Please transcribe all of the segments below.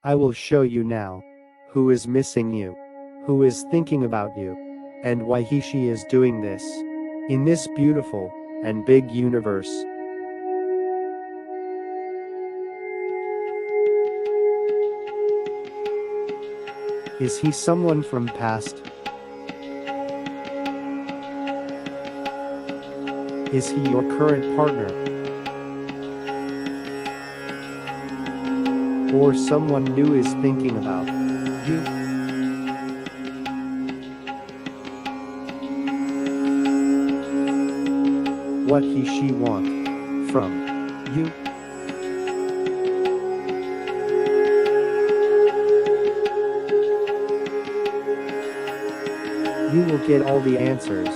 I will show you now who is missing you, who is thinking about you, and why she is doing this in this beautiful and big universe. Is he someone from past? Is he your current partner? Or someone new is thinking about you? What she want from you? You will get all the answers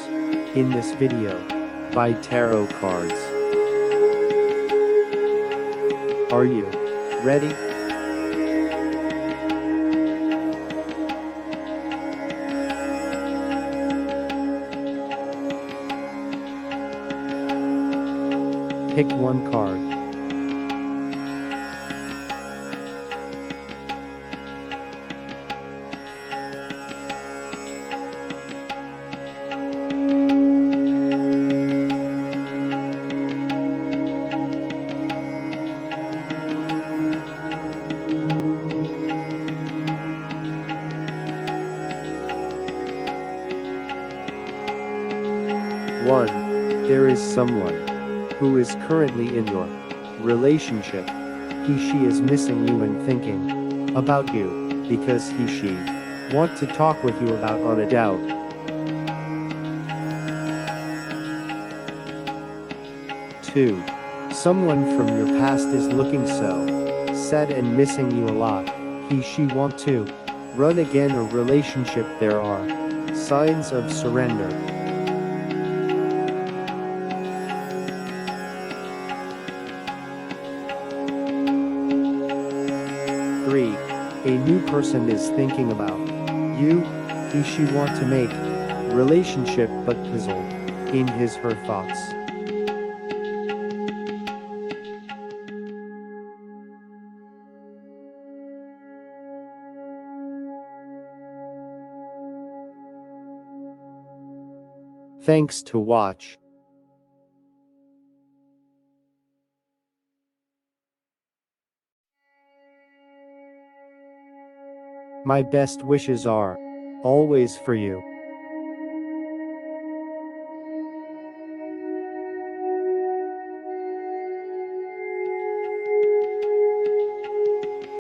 in this video by tarot cards. Are you ready? Pick one card. One, there is someone who is currently in your relationship. She is missing you and thinking about you because she want to talk with you about on a doubt. Two, someone from your past is looking so sad and missing you a lot. She want to run again a relationship. There are signs of surrender. Three, a new person is thinking about you. She want to make relationship but puzzled in her thoughts. Thanks to watch. My best wishes are always for you.